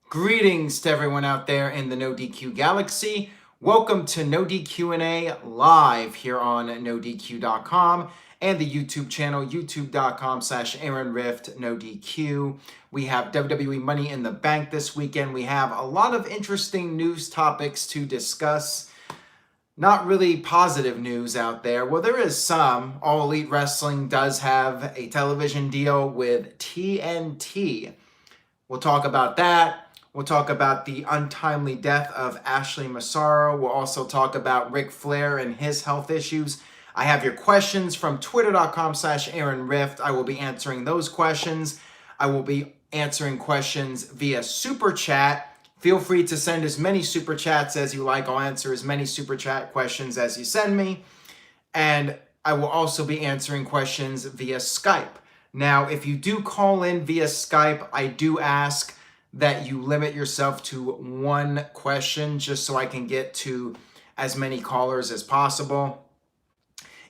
Greetings to everyone out there in the NoDQ galaxy. Welcome to NoDQ&A live here on NoDQ.com and the YouTube channel, youtube.com/AaronRift NoDQ. We have WWE Money in the Bank this weekend. We have a lot of interesting news topics to discuss. Not really positive news out there. Well, there is some. All Elite Wrestling does have a television deal with TNT. We'll talk about that. We'll talk about the untimely death of Ashley Massaro. We'll also talk about Ric Flair and his health issues. I have your questions from twitter.com/AaronRift. I will be answering those questions. I will be answering questions via Super Chat. Feel free to send as many Super Chats as you like. I'll answer as many Super Chat questions as you send me. And I will also be answering questions via Skype. Now, if you do call in via Skype, I do ask that you limit yourself to one question just so I can get to as many callers as possible.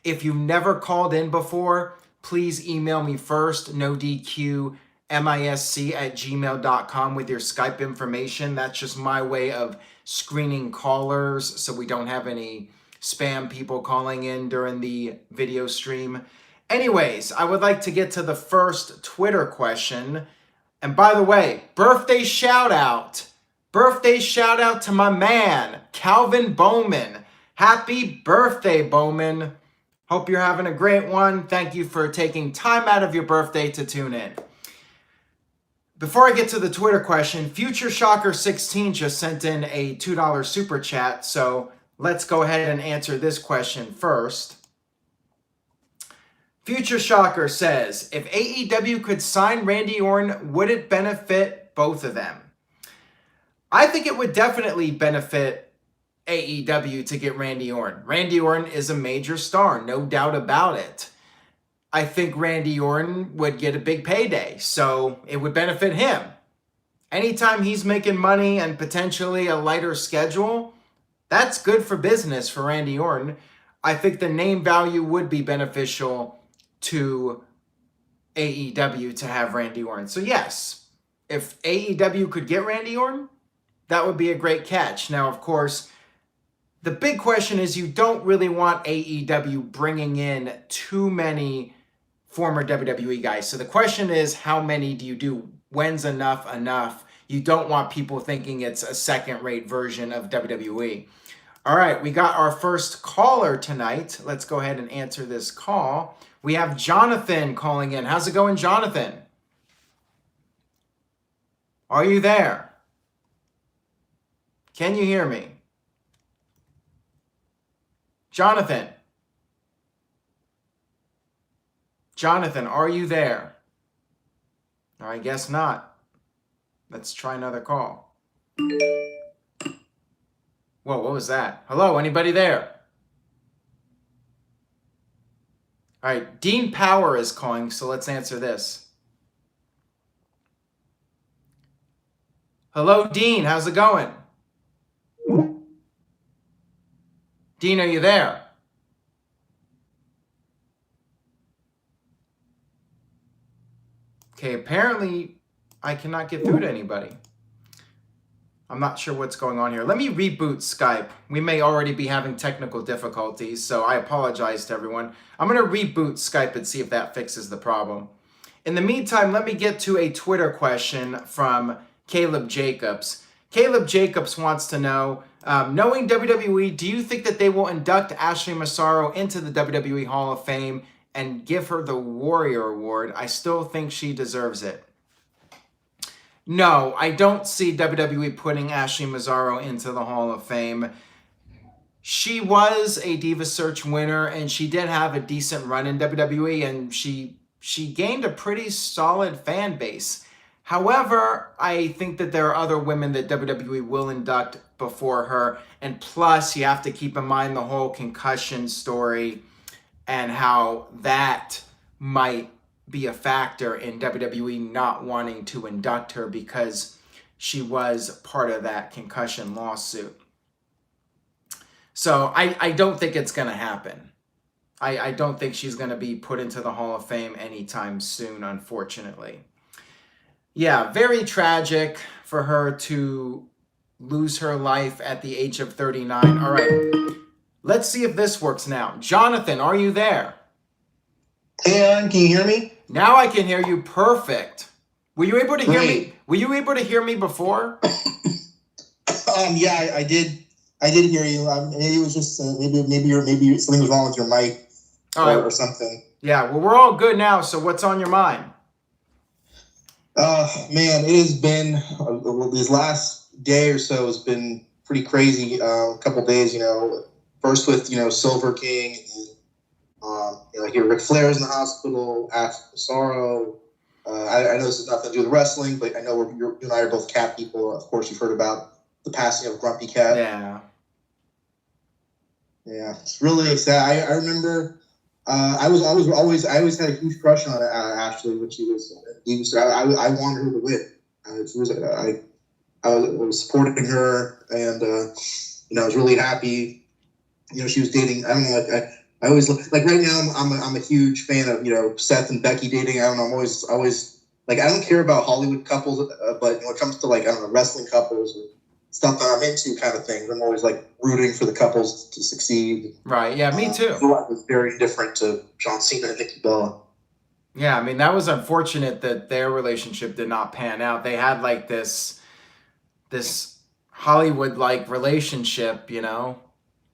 If you've never called in before, please email me first, NoDQmisc@gmail.com with your Skype information. That's just my way of screening callers so we don't have any spam people calling in during the video stream. Anyways, I would like to get to the first Twitter question. And by the way, birthday shout out. Birthday shout out to my man, Calvin Bowman. Happy birthday, Bowman. Hope you're having a great one. Thank you for taking time out of your birthday to tune in. Before I get to the Twitter question, Future Shocker 16 just sent in a $2 super chat. So let's go ahead and answer this question first. Future Shocker says, if AEW could sign Randy Orton, would it benefit both of them? I think it would definitely benefit AEW to get Randy Orton. Randy Orton is a major star, no doubt about it. I think Randy Orton would get a big payday, so it would benefit him. Anytime he's making money and potentially a lighter schedule, that's good for business for Randy Orton. I think the name value would be beneficial to AEW to have Randy Orton. So yes, if AEW could get Randy Orton, that would be a great catch. Now, of course, the big question is you don't really want AEW bringing in too many former WWE guys. So the question is, how many do you do? When's enough enough? You don't want people thinking it's a second-rate version of WWE. All right, we got our first caller tonight. Let's go ahead and answer this call. We have Jonathan calling in. How's it going, Jonathan? Are you there? Can you hear me? Jonathan. Jonathan, are you there? Or I guess not. Let's try another call. Whoa, what was that? Hello, anybody there? All right, Dean Power is calling, so let's answer this. Hello, Dean. How's it going? Dean, are you there? Okay, apparently I cannot get through to anybody. I'm not sure what's going on here. Let me reboot Skype. We may already be having technical difficulties, so I apologize to everyone. I'm going to reboot Skype and see if that fixes the problem. In the meantime, let me get to a Twitter question from Caleb Jacobs. Caleb Jacobs wants to know, knowing WWE, do you think that they will induct Ashley Massaro into the WWE Hall of Fame and give her the Warrior Award? I still think she deserves it. No, I don't see WWE putting Ashley Massaro into the Hall of Fame. She was a Diva Search winner, and she did have a decent run in WWE, and she gained a pretty solid fan base. However, I think that there are other women that WWE will induct before her, and plus, you have to keep in mind the whole concussion story and how that might be a factor in WWE not wanting to induct her because she was part of that concussion lawsuit. So I don't think it's going to happen. I don't think she's going to be put into the Hall of Fame anytime soon, unfortunately. Yeah, very tragic for her to lose her life at the age of 39. All right, let's see if this works now. Jonathan, are you there? Hey, can you hear me? Now I can hear you perfect. Were you able to hear me? Were you able to hear me before? Yeah, I did. I did hear you. Maybe it was just maybe something was wrong with your mic or something. Yeah, well, we're all good now. So what's on your mind? Man, it has been this last day or so has been pretty crazy. A couple days, first with Silver King, and here Ric Flair is in the hospital. Ashley Massaro. I know this has nothing to do with wrestling, but I know you and I are both cat people. Of course, you've heard about the passing of Grumpy Cat. Yeah. Yeah, it's really sad. I remember. I always had a huge crush on Ashley when she was. I wanted her to win. I was supporting her, and I was really happy. She was dating. I don't know. I always like right now. I'm a huge fan of Seth and Becky dating. I don't know. I'm always like I don't care about Hollywood couples, but when it comes to wrestling couples or stuff that I'm into, kind of things, I'm always like rooting for the couples to succeed. Right. Yeah. Me too. I was very different to John Cena and Nikki Bella. Yeah. I mean, that was unfortunate that their relationship did not pan out. They had like this Hollywood like relationship,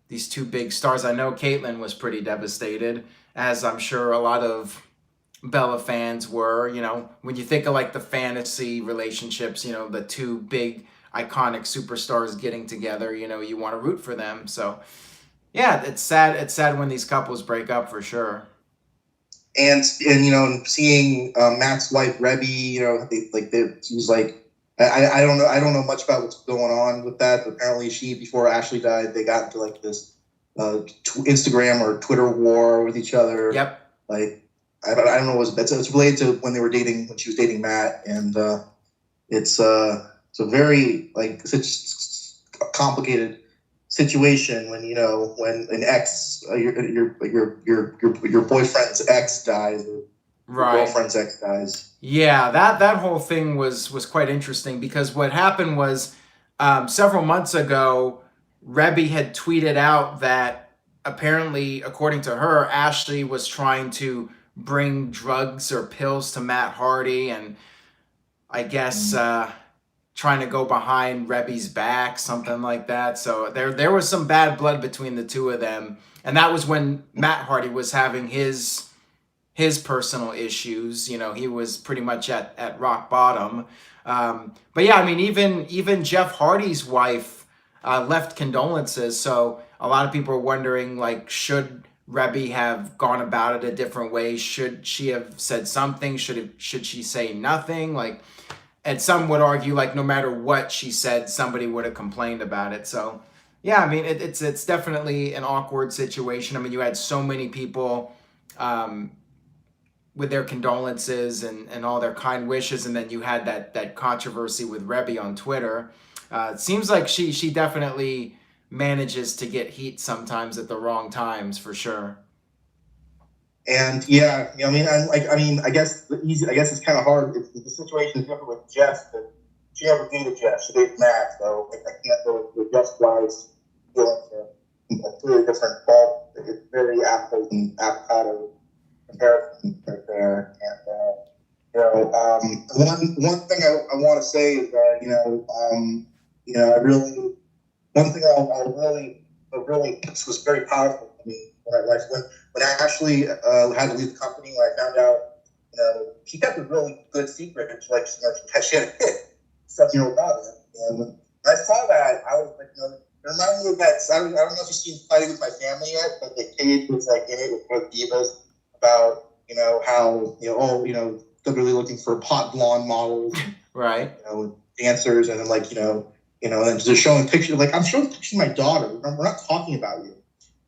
these two big stars. I know Caitlyn was pretty devastated, as I'm sure a lot of Bella fans were. When you think of like the fantasy relationships, the two big iconic superstars getting together, you want to root for them. So yeah, it's sad. It's sad when these couples break up for sure. And seeing Matt's wife Rebby, she's like. I don't know. I don't know much about what's going on with that. But apparently, before Ashley died, they got into like this Instagram or Twitter war with each other. Yep. Like I don't know. It's related to when they were dating, when she was dating Matt, and it's a very such a complicated situation when when an ex your boyfriend's ex dies. Right. Girlfriend's ex dies. Yeah, that whole thing was quite interesting because what happened was several months ago, Rebby had tweeted out that apparently, according to her, Ashley was trying to bring drugs or pills to Matt Hardy and I guess trying to go behind Rebby's back, something like that. So there was some bad blood between the two of them. And that was when Matt Hardy was having his personal issues. He was pretty much at rock bottom. But yeah, I mean, even Jeff Hardy's wife left condolences. So a lot of people are wondering, like, should Rebby have gone about it a different way? Should she have said something? Should she say nothing? Like, and some would argue, like, no matter what she said, somebody would have complained about it. So yeah, I mean, it's definitely an awkward situation. I mean, you had so many people with their condolences and all their kind wishes, and then you had that controversy with Rebby on Twitter. It seems like she definitely manages to get heat sometimes at the wrong times, for sure. And yeah, I guess it's kind of hard. The situation is different with Jess. But she never dated Jess. She dated Matt, so I can't go with Jess wise feelings. A completely different ball. It's very apples and avocado comparison right there. And one thing I want to say is that I really was very powerful to me when Ashley had to leave the company. When I found out, she kept a really good secret. And she had a kid, 7-year-old daughter. And when I saw that, I was like, it reminded me of that. I don't know if you've seen Fighting with My Family yet, but the kid was like in it with both divas about how they're really looking for pot blonde models, right? Dancers, and then and just showing pictures. Like, I'm showing pictures of my daughter. We're not talking about you,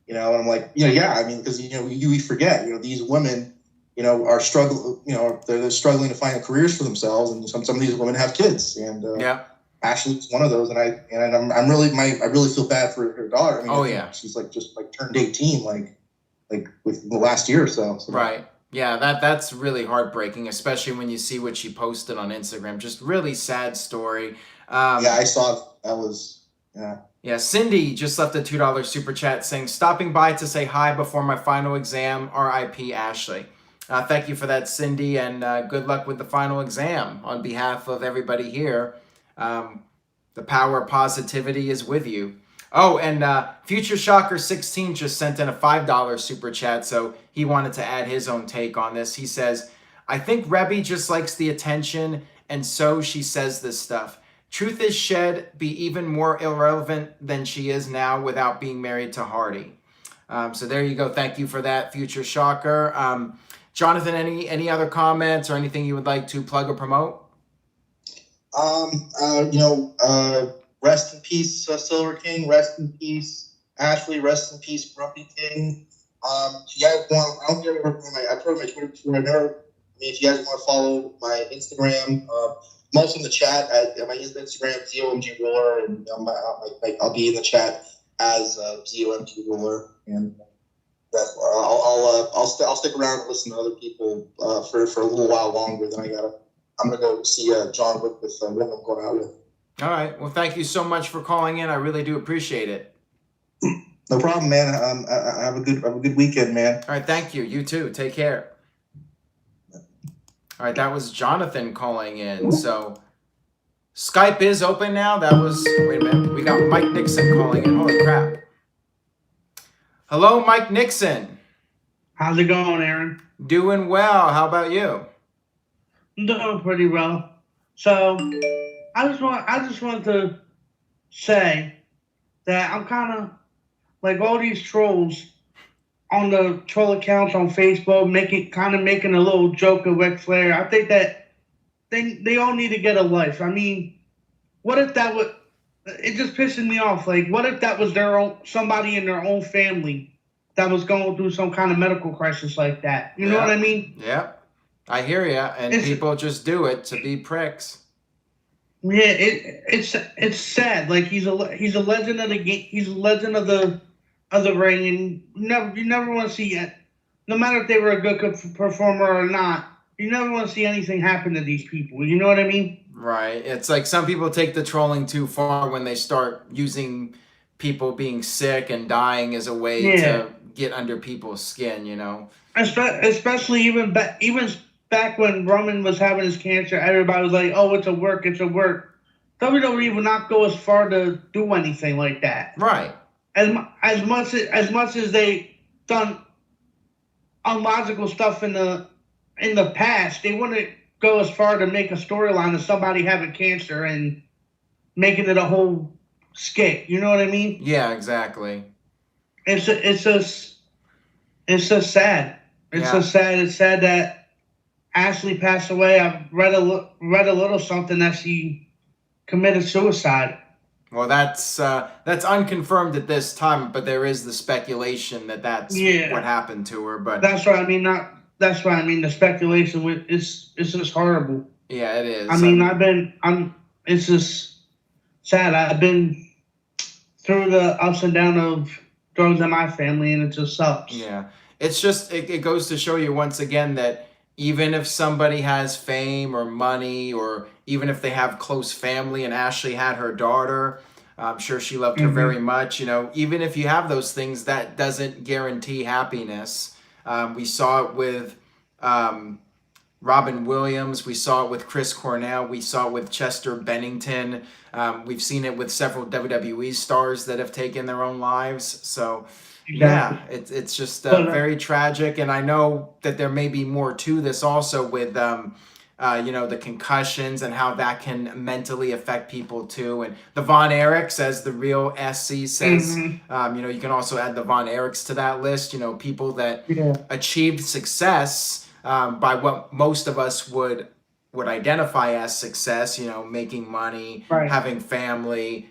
and I'm like, yeah, I mean, because we forget, these women, are struggling, they're struggling to find careers for themselves, and some of these women have kids, and yeah. Ashley's one of those, and I really feel bad for her daughter. I mean, she's just turned 18, like within the last year or so. Right. Yeah, that's really heartbreaking, especially when you see what she posted on Instagram. Just really sad story. Yeah, I saw that was, yeah. Yeah, Cindy just left a $2 super chat saying, stopping by to say hi before my final exam, RIP Ashley. Thank you for that, Cindy, and good luck with the final exam on behalf of everybody here. The power of positivity is with you. Oh, and Future Shocker 16 just sent in a $5 super chat, so he wanted to add his own take on this. He says, I think Rebby just likes the attention, and so she says this stuff. Truth is shed be even more irrelevant than she is now without being married to Hardy. So there you go. Thank you for that, Future Shocker. Jonathan, any other comments or anything you would like to plug or promote? Rest in peace, Silver King. Rest in peace, Ashley. Rest in peace, Grumpy King. If you guys want, I don't care I put my Twitter before. If you guys want to follow my Instagram, most in the chat at my Instagram, ZOMG Ruler, and I'll be in the chat as ZOMG Ruler, and I'll stick around and listen to other people for a little while longer. Then I'm gonna go see John Wick with what I'm going out with. All right. Well, thank you so much for calling in. I really do appreciate it. No problem, man. Have a good weekend, man. All right. Thank you. You too. Take care. All right. That was Jonathan calling in. So Skype is open now. Wait a minute. We got Mike Nixon calling in. Holy crap. Hello, Mike Nixon. How's it going, Aaron? Doing well. How about you? I'm doing pretty well. So I just want to say that I'm kind of like all these trolls on the troll accounts on Facebook making a little joke of Ric Flair. I think that they all need to get a life. I mean, what if that would? It just pisses me off. Like, what if that was somebody in their own family that was going through some kind of medical crisis like that? You know what I mean? Yeah, I hear ya. And people just do it to be pricks. Yeah, it's sad. Like he's a legend of the game. He's a legend of the ring, and you never want to see it. No matter if they were a good performer or not, you never want to see anything happen to these people. You know what I mean? Right. It's like some people take the trolling too far when they start using people being sick and dying as a way to get under people's skin, you know? Especially even back when Roman was having his cancer, everybody was like, oh, it's a work. WWE would not go as far to do anything like that. Right. As much as they done unlogical stuff in the past, they wouldn't go as far to make a storyline of somebody having cancer and making it a whole skit. You know what I mean? Yeah, exactly. It's just sad. So sad. It's sad that Ashley passed away. I've read a little something that she committed suicide. Well, that's unconfirmed at this time, but there is the speculation that that's what happened to her. But that's what I mean. That's what I mean. The speculation it's just horrible. Yeah, it is. I mean, it's just sad. I've been through the ups and downs of drugs in my family, and it just sucks. Yeah, it's just it goes to show you once again that even if somebody has fame or money, or even if they have close family, and Ashley had her daughter, I'm sure she loved her very much. You know, even if you have those things, that doesn't guarantee happiness. We saw it with Robin Williams. We saw it with Chris Cornell. We saw it with Chester Bennington. We've seen it with several WWE stars that have taken their own lives. So, yeah, it's just very tragic. And I know that there may be more to this also with, the concussions and how that can mentally affect people too. And the Von Erichs, as the real SC says, you can also add the Von Erichs to that list. You know, people that achieved success by what most of us would identify as success, you know, making money, having family,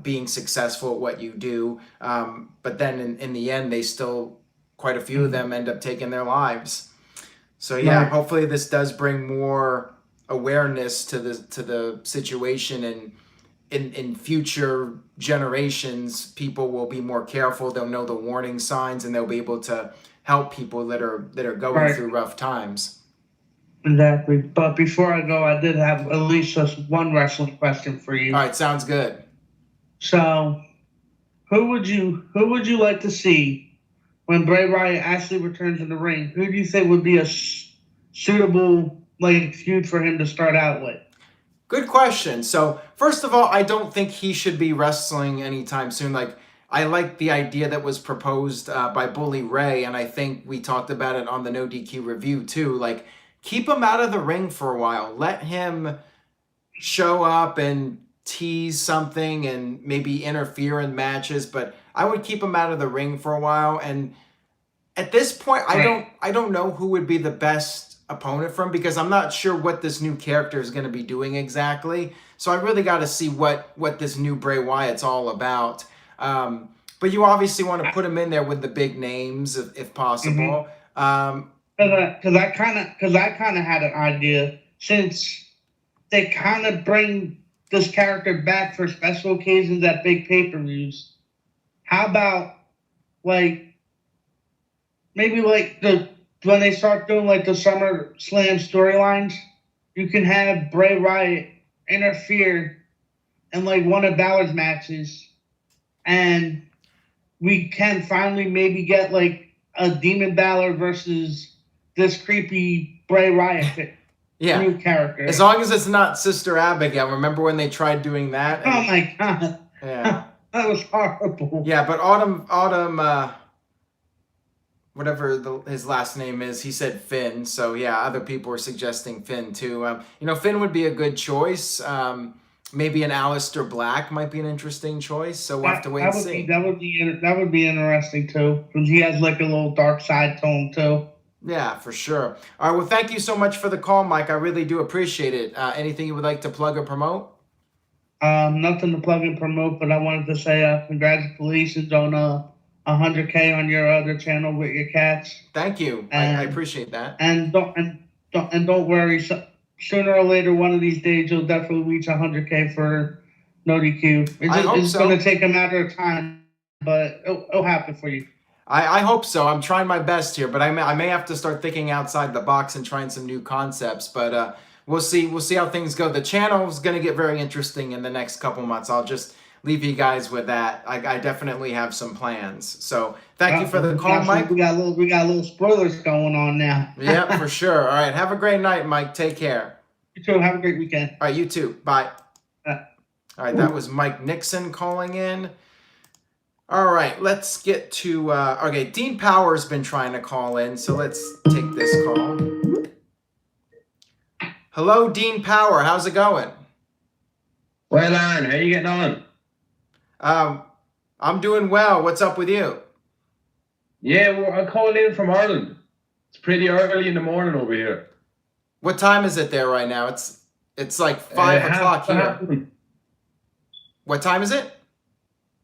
being successful at what you do. But then in the end, quite a few of them end up taking their lives. So hopefully this does bring more awareness to the situation, and in future generations, people will be more careful. They'll know the warning signs, and they'll be able to help people that are going through rough times. Exactly. But before I go, I did have at least just one wrestling question for you. All right, sounds good. So, who would you like to see when Bray Wyatt actually returns in the ring? Who do you think would be a suitable feud for him to start out with? Good question. So, first of all, I don't think he should be wrestling anytime soon. Like, I like the idea that was proposed by Bully Ray, and I think we talked about it on the No DQ review too. Like, keep him out of the ring for a while. Let him show up and tease something and maybe interfere in matches, but I would keep him out of the ring for a while. And at this point, I don't know who would be the best opponent for him because I'm not sure what this new character is going to be doing exactly. So I really got to see what this new Bray Wyatt's all about. But you obviously want to put him in there with the big names if possible. Because I kind of had an idea, since they kind of bring this character back for special occasions at big pay-per-views. How about maybe when they start doing the Summer Slam storylines, you can have Bray Wyatt interfere in one of Balor's matches, and we can finally maybe get a Demon Balor versus this creepy Bray Wyatt new character. As long as it's not Sister Abigail. Remember when they tried doing that? Oh my god. Yeah. That was horrible. Yeah, but Autumn whatever his last name is, he said Finn. So yeah, other people were suggesting Finn too. Finn would be a good choice. Maybe an Aleister Black might be an interesting choice. So we'll have to wait and see. That would be interesting too, because he has a little dark side to him too. Yeah, for sure. All right, well, thank you so much for the call, Mike. I really do appreciate it. Anything you would like to plug or promote? Nothing to plug and promote, but I wanted to say congratulations on 100K on your other channel with your cats. Thank you. I appreciate that. And don't worry. Sooner or later, one of these days, you'll definitely reach 100K for NoDQ. It's going to take a matter of time, but it'll happen for you. I hope so. I'm trying my best here, but I may have to start thinking outside the box and trying some new concepts. But we'll see. We'll see how things go. The channel is going to get very interesting in the next couple months. I'll just leave you guys with that. I definitely have some plans. So thank you for the call, Mike. We got little spoilers going on now. Yeah, for sure. All right. Have a great night, Mike. Take care. You too. Have a great weekend. All right. You too. Bye. All right. That was Mike Nixon calling in. All right, let's get to, okay, Dean Power's been trying to call in, so let's take this call. Hello, Dean Power, how's it going? Well, Aaron, how you getting on? I'm doing well. What's up with you? Yeah, well, I'm calling in from Ireland. It's pretty early in the morning over here. What time is it there right now? It's like 5 o'clock here. What time is it?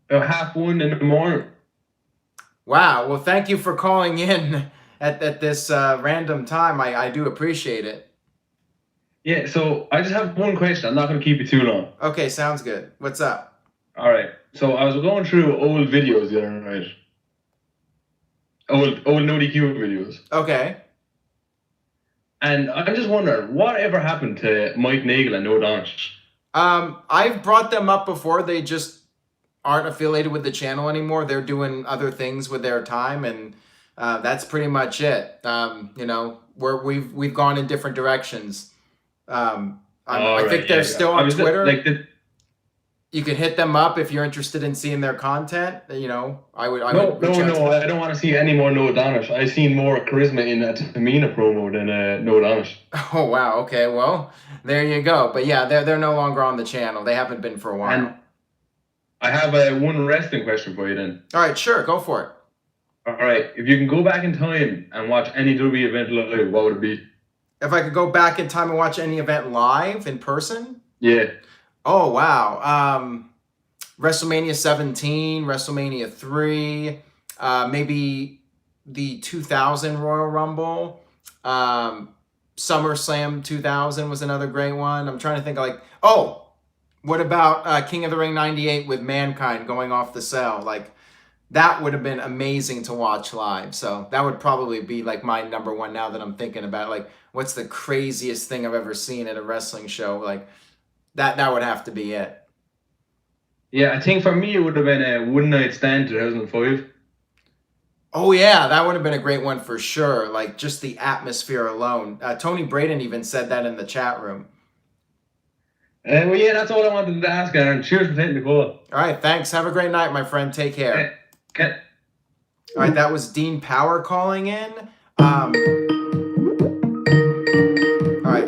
About 1:30 in the morning. Wow. Well, thank you for calling in at this random time. I do appreciate it. Yeah, so I just have one question. I'm not going to keep you too long. Okay, sounds good. What's up? All right. So I was going through old videos the other night. Old NoDQ videos. Okay. And I'm just wondering, whatever happened to Mike Nagel and No Donch? I've brought them up before. They just aren't affiliated with the channel anymore. They're doing other things with their time, and that's pretty much it. We've gone in different directions. I think they're still on Twitter. You can hit them up if you're interested in seeing their content. I would. No, I don't want to see any more No Donch. I've seen more charisma in that Tamina promo than No Donch. Oh wow. Okay. Well, there you go. But yeah, they're no longer on the channel. They haven't been for a while. And I have one wrestling question for you then. All right, sure, go for it. All right, if you can go back in time and watch any WWE event live, what would it be? If I could go back in time and watch any event live in person? Yeah. Oh, wow. WrestleMania 17, WrestleMania 3, maybe the 2000 Royal Rumble. SummerSlam 2000 was another great one. I'm trying to think what about King of the Ring 98 with Mankind going off the cell? that would have been amazing to watch live. So that would probably be like my number one now that I'm thinking about, like, what's the craziest thing I've ever seen at a wrestling show? Like that would have to be it. Yeah, I think for me it would have been a One Night Stand 2005. Oh yeah, that would have been a great one for sure. Like just the atmosphere alone. Tony Braden even said that in the chat room. Well, yeah, that's all I wanted to ask, Aaron. Cheers for taking the call. All right, thanks. Have a great night, my friend. Take care. Okay. All right, that was Dean Power calling in. All right,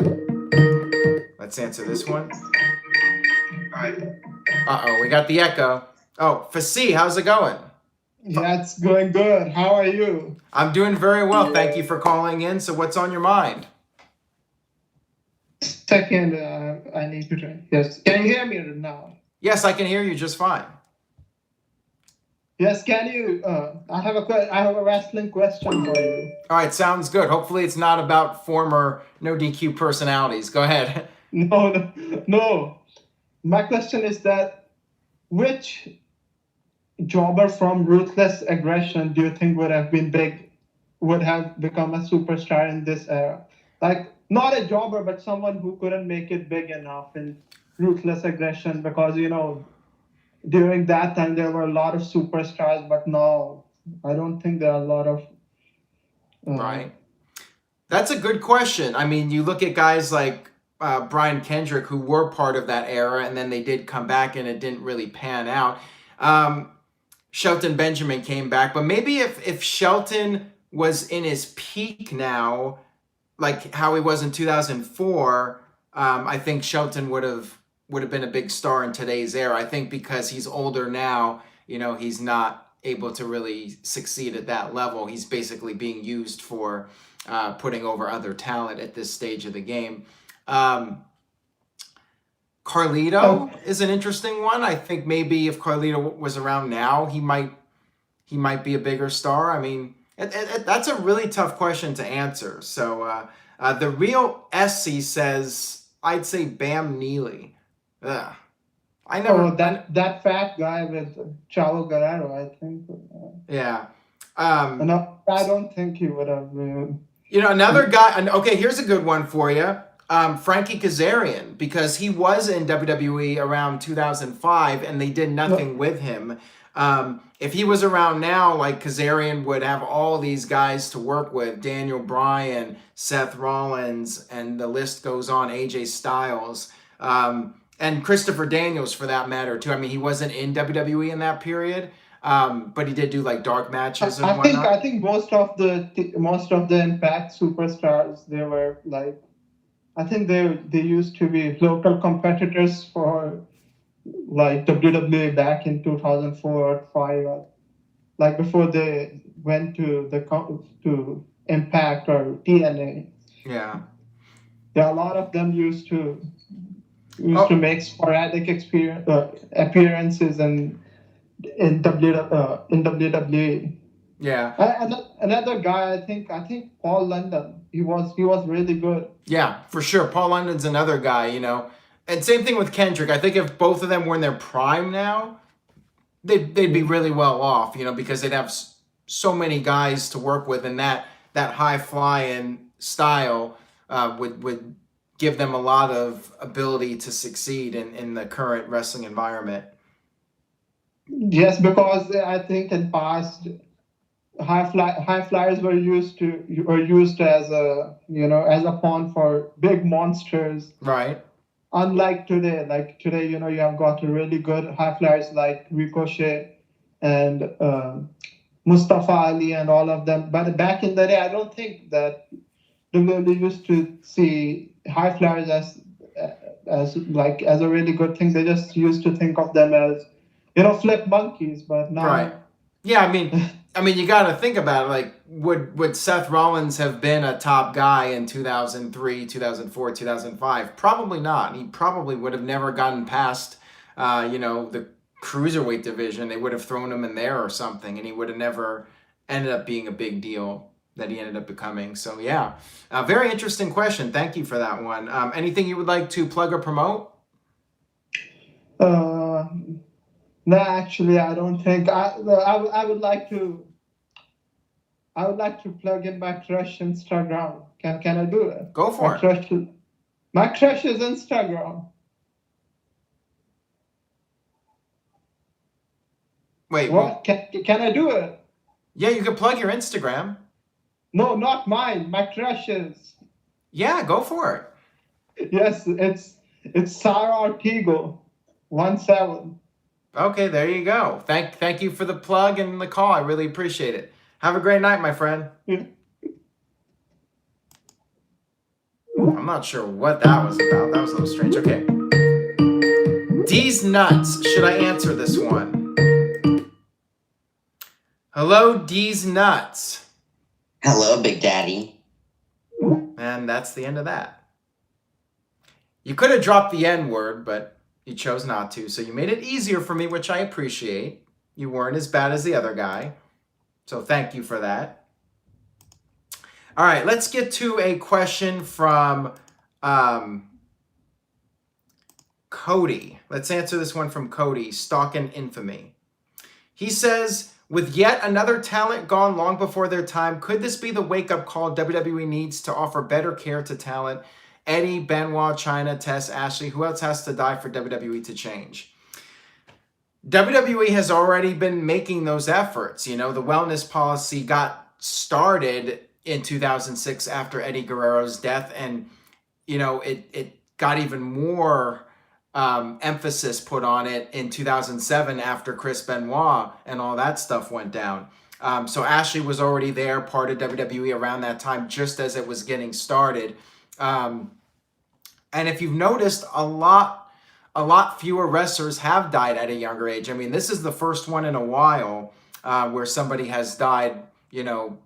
let's answer this one. All right. Uh-oh, we got the echo. Oh, Fasi, how's it going? Yeah, it's going good. How are you? I'm doing very well. Thank you for calling in. So what's on your mind? Second, I need to try. Yes. Can you hear me now? Yes, I can hear you just fine. Yes, can you? I have a wrestling question for you. All right, sounds good. Hopefully it's not about former no DQ personalities. Go ahead. No. My question is that which jobber from Ruthless Aggression do you think would have become a superstar in this era? Like, not a jobber, but someone who couldn't make it big enough in Ruthless Aggression, because, during that time there were a lot of superstars, but now I don't think there are a lot of... Right. That's a good question. I mean, you look at guys like Brian Kendrick, who were part of that era, and then they did come back and it didn't really pan out. Shelton Benjamin came back, but maybe if Shelton was in his peak now, like how he was in 2004, I think Shelton would have been a big star in today's era. I think because he's older now, he's not able to really succeed at that level. He's basically being used for putting over other talent at this stage of the game. Carlito is an interesting one. I think maybe if Carlito was around now, he might be a bigger star. I mean, that's a really tough question to answer. So the real SC says, I'd say Bam Neely. Ugh. I never. That fat guy with Chavo Guerrero, I think. Yeah. No, I don't think he would have. Another guy. Okay, here's a good one for you. Frankie Kazarian, because he was in WWE around 2005 and they did nothing with him. If he was around now, like Kazarian would have all these guys to work with, Daniel Bryan, Seth Rollins, and the list goes on, AJ Styles, and Christopher Daniels for that matter too. I mean, he wasn't in WWE in that period, but he did do like dark matches and whatnot. I think most of the Impact superstars, they were like, I think they used to be local competitors for like WWE back in 2004 or 5, like before they went to Impact or TNA. Yeah. Yeah, a lot of them used to make sporadic appearances in WWE. Yeah. Another guy, I think Paul London. He was really good. Yeah, for sure. Paul London's another guy, And same thing with Kendrick. I think if both of them were in their prime now, they'd be really well off, because they'd have so many guys to work with, and that high flying style would give them a lot of ability to succeed in the current wrestling environment. Yes, because I think in past high flyers were used as a pawn for big monsters. Right. Unlike today, you have got really good high flyers like Ricochet and Mustafa Ali and all of them. But back in the day, I don't think that WWE used to see high flyers as a really good thing. They just used to think of them as flip monkeys. But now, right. Yeah, I mean, you got to think about it. Like, would Seth Rollins have been a top guy in 2003, 2004, 2005? Probably not. He probably would have never gotten past, the cruiserweight division. They would have thrown him in there or something, and he would have never ended up being a big deal that he ended up becoming. So, yeah, a very interesting question. Thank you for that one. Anything you would like to plug or promote? No, actually, I don't think. I would like to. I would like to plug in my crush Instagram. Can I do it? Go for it. My crush is Instagram. Wait, What? Can I do it? yeah, you can plug your Instagram. No, not mine. My crush's. Yeah, go for it. Yes, it's Sarah Artigo, 17. Okay, there you go. Thank you for the plug and the call. I really appreciate it. Have a great night, my friend. Yeah. I'm not sure what that was about. That was a little strange. Okay. D's nuts. Should I answer this one? Hello, D's nuts. Hello, Big Daddy. And that's the end of that. You could have dropped the N word, but you chose not to. So you made it easier for me, which I appreciate. You weren't as bad as the other guy. So thank you for that. All right, let's get to a question from Cody. Let's answer this one from Cody, Stalk and Infamy. He says, with yet another talent gone long before their time, could this be the wake-up call WWE needs to offer better care to talent? Eddie, Benoit, Chyna, Tess, Ashley, who else has to die for WWE to change? WWE has already been making those efforts. You know, the wellness policy got started in 2006 after Eddie Guerrero's death, and, you know, it got even more emphasis put on it in 2007 after Chris Benoit and all that stuff went down. So Ashley was already there, part of WWE around that time, just as it was getting started. And if you've noticed, a lot fewer wrestlers have died at a younger age. I mean, this is the first one in a while where somebody has died, you know,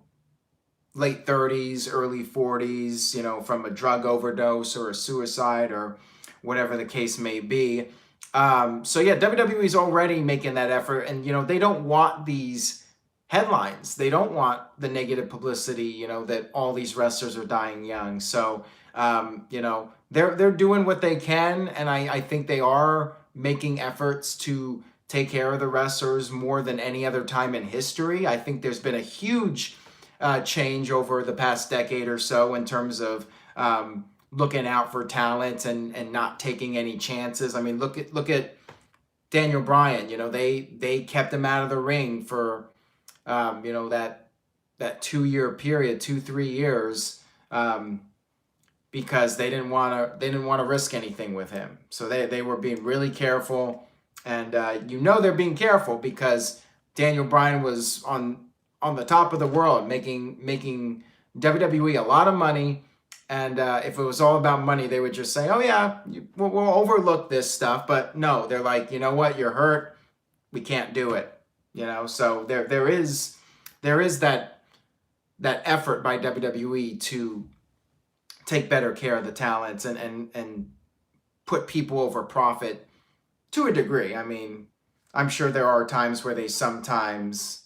late 30s, early 40s, you know, from a drug overdose or a suicide or whatever the case may be. So yeah, WWE is already making that effort, and, you know, they don't want these headlines. They don't want the negative publicity, you know, that all these wrestlers are dying young. So, you know, they're doing what they can, and I think they are making efforts to take care of the wrestlers more than any other time in history. I think there's been a huge change over the past decade or so in terms of looking out for talent and not taking any chances. I mean, look at Daniel Bryan. You know, they kept him out of the ring for you know, that 2-year period, 2-3 years, because they didn't want to risk anything with him. So they were being really careful, and you know, they're being careful because Daniel Bryan was on the top of the world, making WWE a lot of money. And if it was all about money, they would just say, oh yeah, we'll overlook this stuff. But no, they're like, you know what, you're hurt, we can't do it. You know, so there is that effort by WWE to take better care of the talents and put people over profit to a degree. I mean, I'm sure there are times where they sometimes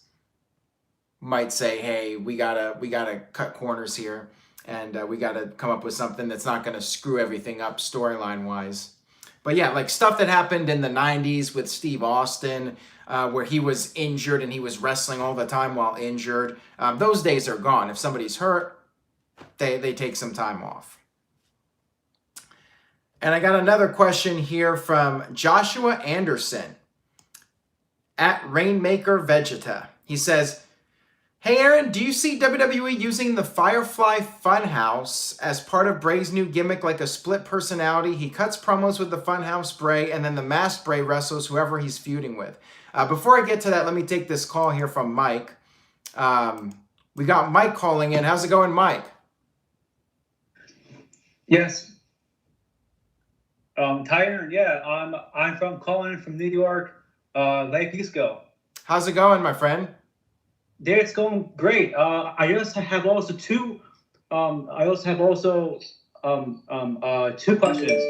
might say, hey, we gotta cut corners here, and we gotta come up with something that's not gonna screw everything up storyline wise. But yeah, like stuff that happened in the 90s with Steve Austin, where he was injured and he was wrestling all the time while injured. Those days are gone. If somebody's hurt, they take some time off. And I got another question here from Joshua Anderson at Rainmaker Vegeta. He says, hey Aaron, do you see WWE using the Firefly Funhouse as part of Bray's new gimmick, like a split personality? He cuts promos with the Funhouse Bray, and then the masked Bray wrestles whoever he's feuding with. Before I get to that, let me take this call here from Mike. We got Mike calling in. How's it going, Mike? Yes. Tyler, yeah, I'm calling in from New York, Lake Eastco. How's it going, my friend? Yeah, it's going great. I also have two questions.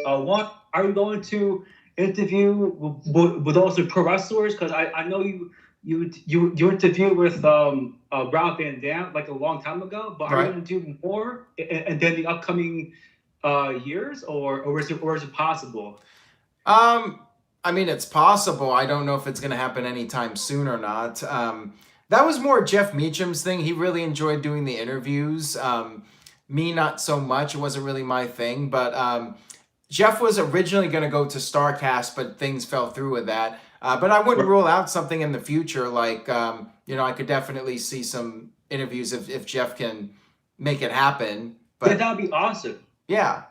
One, are you going to interview with also pro wrestlers? Because I know you interviewed with Rob Van Dam like a long time ago, but are you going to do more and then the upcoming years, or is it possible? I I mean, it's possible. I don't know if it's going to happen anytime soon or not. That was more Jeff Meacham's thing. He really enjoyed doing the interviews. Me, not so much. It wasn't really my thing. But Jeff was originally going to go to StarCast, but things fell through with that. But I wouldn't rule out something in the future. Like, I could definitely see some interviews if Jeff can make it happen. But Yeah, that would be awesome. yeah.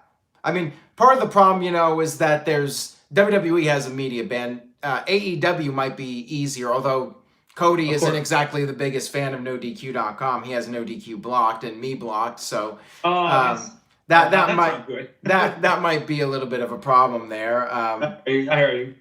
I mean, part of the problem, is that WWE has a media ban. AEW might be easier, although Cody Of isn't course. exactly the biggest fan of NoDQ.com. He has NoDQ blocked and me blocked, so Yes. that might sounds good. that might be a little bit of a problem there. I heard you.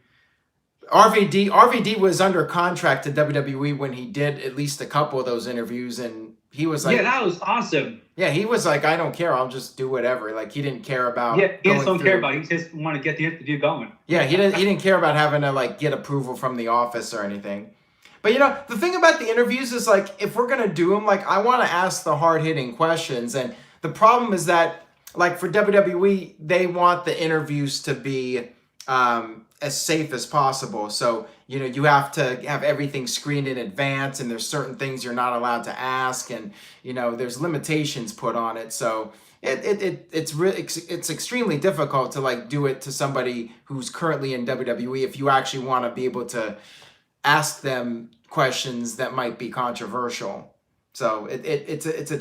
RVD was under contract to WWE when he did at least a couple of those interviews, and he was like, Yeah, that was awesome. yeah, he was like, I don't care, I'll just do whatever. Like, he didn't care about Yeah, he just going don't care through- about it. He just want to get the interview going. Yeah, he didn't care about having to like get approval from the office or anything. But the thing about the interviews is like, if we're gonna do them, like, I want to ask the hard hitting questions, and the problem is that like for WWE, they want the interviews to be as safe as possible. So you have to have everything screened in advance, and there's certain things you're not allowed to ask, and there's limitations put on it. So it's extremely difficult to like do it to somebody who's currently in WWE if you actually want to be able to ask them questions that might be controversial. So it's a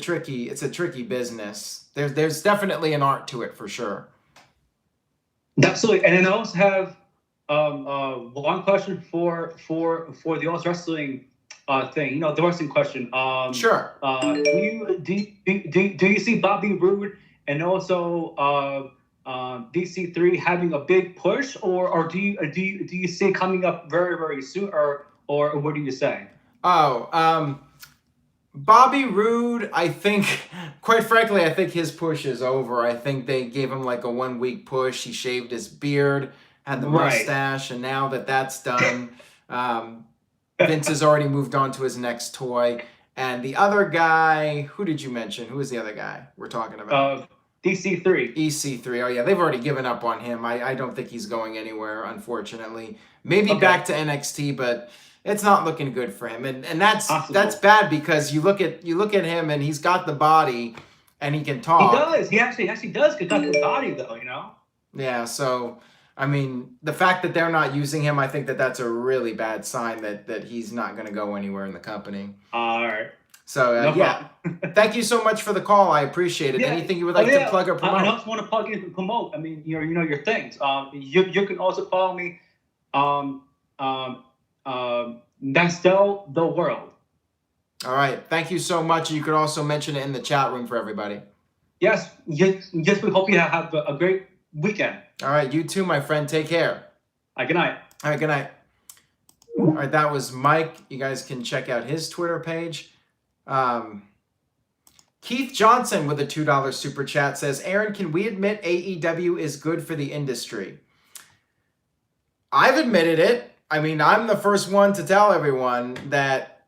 tricky business. There's definitely an art to it for sure. Absolutely. And then I also have one question for the All Wrestling thing. The wrestling question. Sure. Do you see Bobby Roode and also DC3 having a big push, or do you see it coming up very, very soon, or what do you say? Bobby Roode, I think, quite frankly, I think his push is over. I think they gave him like a 1 week push. He shaved his beard, had the Right. mustache, and now that's done, Vince has already moved on to his next toy. And the other guy, who did you mention? Who is the other guy we're talking about? DC3. EC3. Oh, yeah, they've already given up on him. I don't think he's going anywhere, unfortunately. Maybe Okay. back to NXT, but it's not looking good for him. And that's Possible. that's bad because you look at him and he's got the body and he can talk. He does. He actually does get the body, though. Yeah, so I mean, the fact that they're not using him, I think that's a really bad sign that he's not going to go anywhere in the company. All right. So No yeah, thank you so much for the call. I appreciate it. Yeah. Anything you would like to plug or promote? I also want to plug in and promote. I mean, your things. You can also follow me. Nastel the World. All right. Thank you so much. You could also mention it in the chat room for everybody. Yes. Yes. We hope you have a great weekend. All right. You too, my friend. Take care. Good night. All right. Good night. All right. That was Mike. You guys can check out his Twitter page. Keith Johnson with a $2 super chat says, Aaron, can we admit AEW is good for the industry? I've admitted it. I mean, I'm the first one to tell everyone that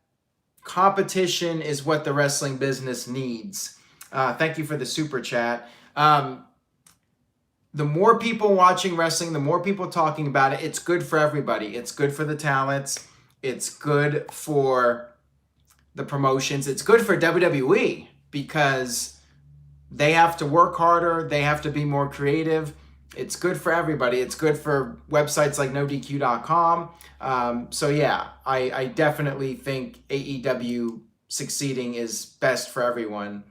competition is what the wrestling business needs. Thank you for the super chat. The more people watching wrestling, the more people talking about it, it's good for everybody. It's good for the talents. It's good for the promotions. It's good for WWE because they have to work harder. They have to be more creative. It's good for everybody. It's good for websites like NoDQ.com. So yeah, I definitely think AEW succeeding is best for everyone.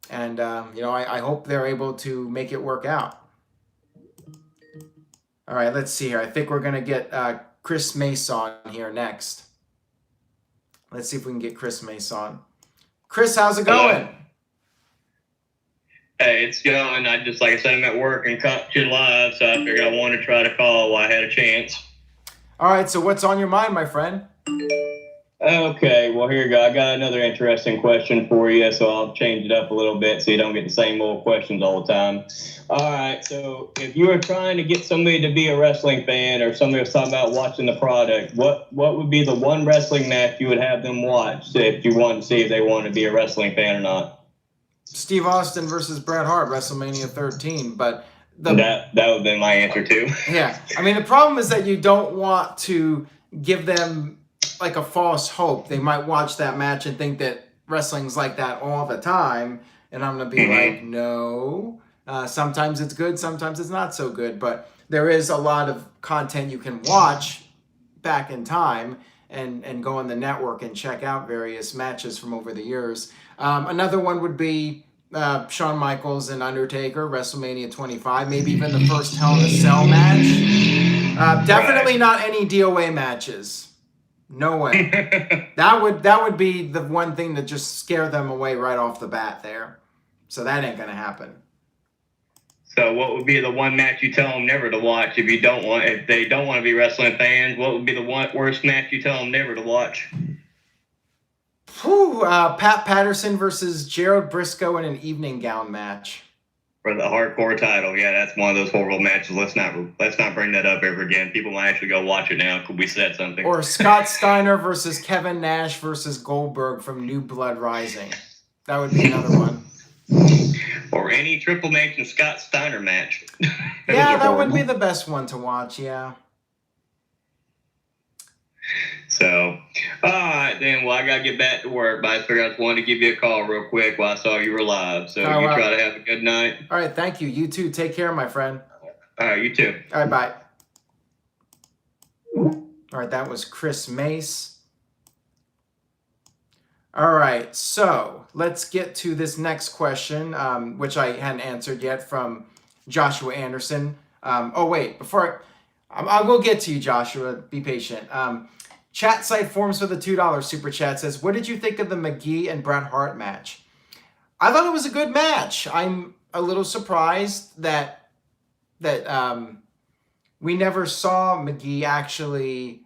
And, I hope they're able to make it work out. All right, let's see here. I think we're going to get Chris Mason here next. Let's see if we can get Chris Mason. Chris, how's it going? Hey, it's going. I just, like I said, I'm at work and caught you live, so I figured I wanted to try to call while I had a chance. All right, so what's on your mind, my friend? Okay, well, here you go. I got another interesting question for you, so I'll change it up a little bit so you don't get the same old questions all the time. All right, so if you were trying to get somebody to be a wrestling fan or somebody was talking about watching the product, what would be the one wrestling match you would have them watch if you wanted to see if they wanted to be a wrestling fan or not? Steve Austin versus Bret Hart, WrestleMania 13. But that would have been my answer too. Yeah. I mean, the problem is that you don't want to give them like a false hope. They might watch that match and think that wrestling's like that all the time. And I'm going to be like, no. Sometimes it's good, sometimes it's not so good. But there is a lot of content you can watch back in time and go on the network and check out various matches from over the years. Another one would be Shawn Michaels and Undertaker, WrestleMania 25, maybe even the first Hell in a Cell match. Definitely not any DOA matches. No way. That would be the one thing that just scare them away right off the bat there. So that ain't gonna happen. So what would be the one match you tell them never to watch if they don't want to be wrestling fans? What would be the worst match you tell them never to watch? Pat Patterson versus Gerald Briscoe in an evening gown match For the hardcore title. Yeah, that's one of those horrible matches. Let's not bring that up ever again. People might actually go watch it now. Could we said something? Or Scott Steiner versus Kevin Nash versus Goldberg from New Blood Rising. That would be another one. Or any Triple H and Scott Steiner match. Yeah, that would be the best one to watch, yeah. So, all right, then. Well, I got to get back to work, but I figured I just wanted to give you a call real quick while I saw you were live. So, you try to have a good night. All right, thank you. You too. Take care, my friend. All right, you too. All right, bye. All right, that was Chris Mace. All right, so let's get to this next question, which I hadn't answered yet, from Joshua Anderson. Oh, wait, I will get to you, Joshua. Be patient. Chat site forms for the $2 super chat says, what did you think of the McGee and Bret Hart match? I thought it was a good match. I'm a little surprised that we never saw McGee actually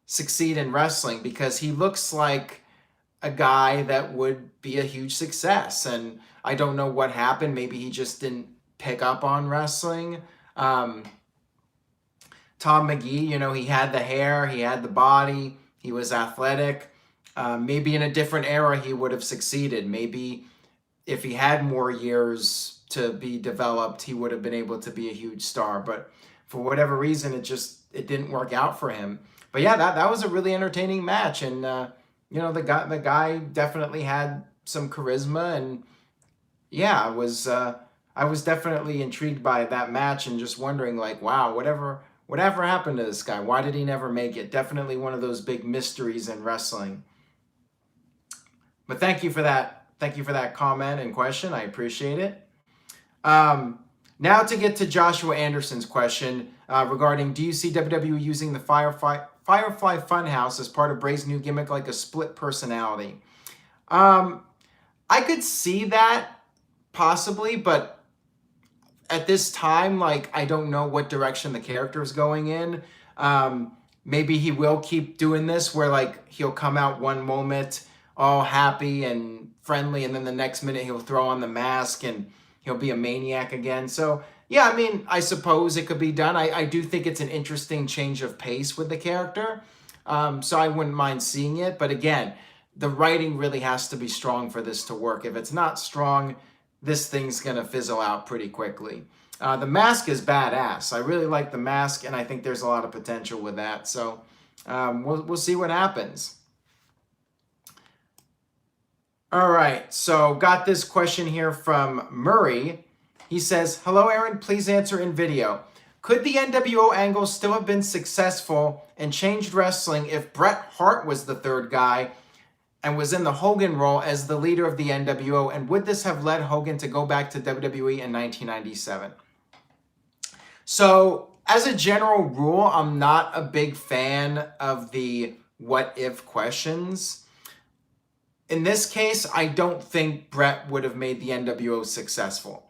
succeed in wrestling, because he looks like a guy that would be a huge success. And I don't know what happened. Maybe he just didn't pick up on wrestling. Tom McGee, he had the hair, he had the body, he was athletic. Maybe in a different era he would have succeeded. Maybe if he had more years to be developed, he would have been able to be a huge star. But for whatever reason, it didn't work out for him. But yeah, that was a really entertaining match. And the guy definitely had some charisma, and yeah, I was definitely intrigued by that match and just wondering, like, wow, whatever happened to this guy? Why did he never make it? Definitely one of those big mysteries in wrestling. But thank you for that. Thank you for that comment and question. I appreciate it. Now to get to Joshua Anderson's question regarding, do you see WWE using the Firefly Funhouse as part of Bray's new gimmick, like a split personality? I could see that possibly, but at this time, like, I don't know what direction the character is going in. Maybe he will keep doing this where, like, he'll come out one moment all happy and friendly, and then the next minute he'll throw on the mask and he'll be a maniac again. So yeah, I mean, I suppose it could be done. I do think it's an interesting change of pace with the character. So I wouldn't mind seeing it. But again, the writing really has to be strong for this to work. If it's not strong, this thing's going to fizzle out pretty quickly. The mask is badass. I really like the mask, and I think there's a lot of potential with that. So we'll see what happens. All right, so got this question here from Murray. He says, hello, Aaron, please answer in video. Could the NWO angle still have been successful and changed wrestling if Bret Hart was the third guy and was in the Hogan role as the leader of the NWO? And would this have led Hogan to go back to WWE in 1997? So, as a general rule, I'm not a big fan of the what if questions. In this case, I don't think Bret would have made the NWO successful.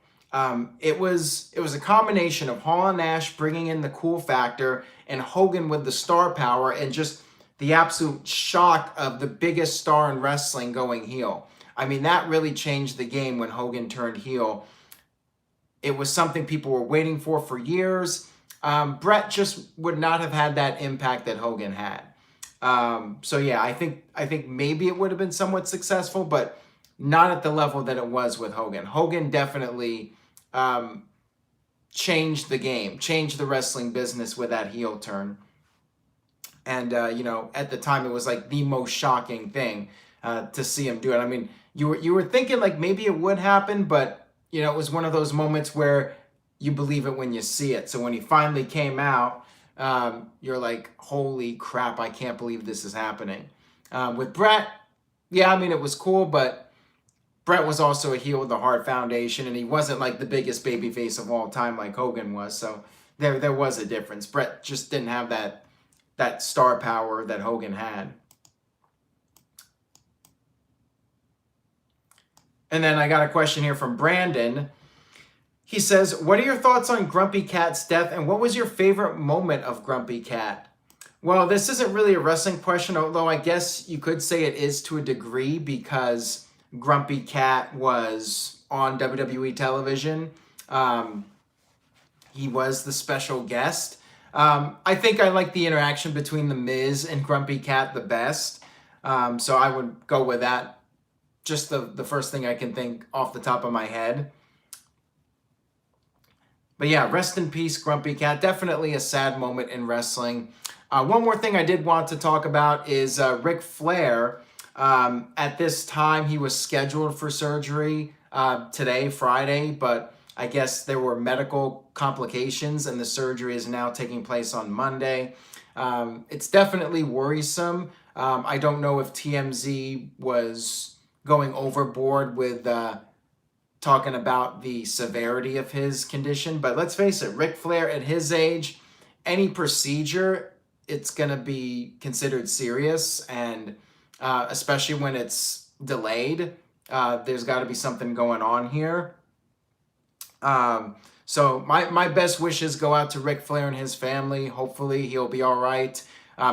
It was a combination of Hall and Nash bringing in the cool factor and Hogan with the star power and just the absolute shock of the biggest star in wrestling going heel. I mean, that really changed the game when Hogan turned heel. It was something people were waiting for years. Bret just would not have had that impact that Hogan had. So yeah, I think maybe it would have been somewhat successful, but not at the level that it was with Hogan. Hogan definitely changed the game, changed the wrestling business with that heel turn. And, at the time, it was like the most shocking thing to see him do it. I mean, you were thinking like maybe it would happen, but, it was one of those moments where you believe it when you see it. So when he finally came out, you're like, holy crap, I can't believe this is happening. With Bret, yeah, I mean, it was cool, but Bret was also a heel with the Hart Foundation, and he wasn't like the biggest babyface of all time like Hogan was. So there was a difference. Bret just didn't have that star power that Hogan had. And then I got a question here from Brandon. He says, what are your thoughts on Grumpy Cat's death, and what was your favorite moment of Grumpy Cat? Well, this isn't really a wrestling question, although I guess you could say it is to a degree, because Grumpy Cat was on WWE television. He was the special guest. I think I like the interaction between The Miz and Grumpy Cat the best. So I would go with that. Just the first thing I can think off the top of my head. But yeah, rest in peace, Grumpy Cat. Definitely a sad moment in wrestling. One more thing I did want to talk about is Ric Flair. At this time, he was scheduled for surgery today, Friday, but I guess there were medical complications and the surgery is now taking place on Monday. It's definitely worrisome. I don't know if TMZ was going overboard with talking about the severity of his condition, but let's face it, Ric Flair at his age, any procedure, it's going to be considered serious, and especially when it's delayed, there's got to be something going on here. So my best wishes go out to Ric Flair and his family. Hopefully he'll be all right.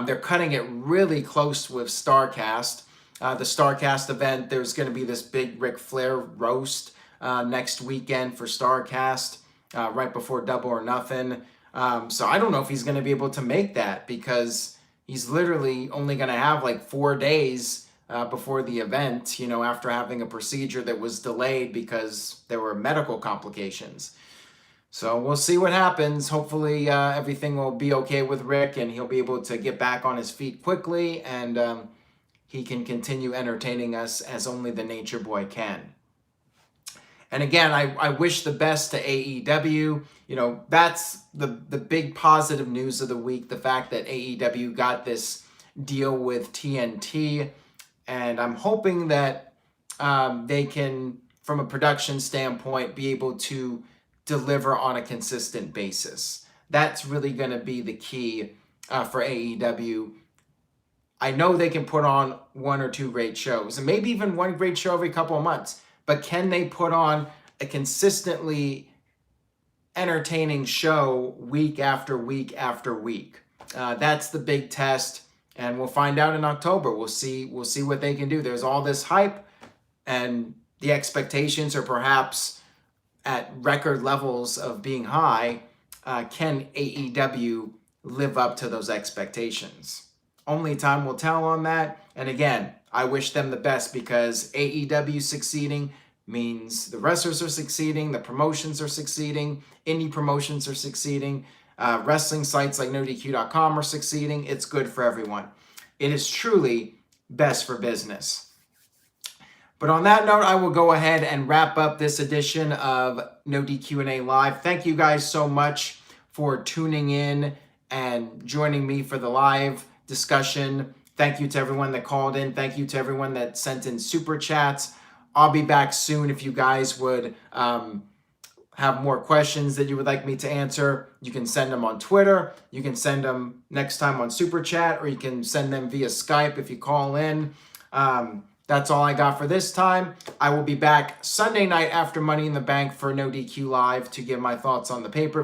They're cutting it really close with StarCast. The StarCast event, there's going to be this big Ric Flair roast next weekend for StarCast, right before Double or Nothing. So I don't know if he's going to be able to make that, because he's literally only going to have like 4 days before the event, after having a procedure that was delayed because there were medical complications. So we'll see what happens. Hopefully everything will be okay with Rick and he'll be able to get back on his feet quickly, and he can continue entertaining us as only the Nature Boy can. And again, I wish the best to AEW. That's the big positive news of the week, the fact that AEW got this deal with TNT. And I'm hoping that they can, from a production standpoint, be able to deliver on a consistent basis. That's really going to be the key for AEW. I know they can put on 1 or 2 great shows, and maybe even 1 great show every couple of months. But can they put on a consistently entertaining show week after week after week? That's the big test, and we'll find out in October. We'll see what they can do. There's all this hype, and the expectations are perhaps at record levels of being high. Can AEW live up to those expectations? Only time will tell on that. And again, I wish them the best, because AEW succeeding means the wrestlers are succeeding, the promotions are succeeding, indie promotions are succeeding, wrestling sites like NoDQ.com are succeeding. It's good for everyone. It is truly best for business. But on that note, I will go ahead and wrap up this edition of NoDQ&A Live. Thank you guys so much for tuning in and joining me for the live discussion. Thank you to everyone that called in. Thank you to everyone that sent in super chats. I'll be back soon if you guys would have more questions that you would like me to answer. You can send them on Twitter. You can send them next time on Super Chat, or you can send them via Skype if you call in. That's all I got for this time. I will be back Sunday night after Money in the Bank for No DQ Live to give my thoughts on the pay-per-view.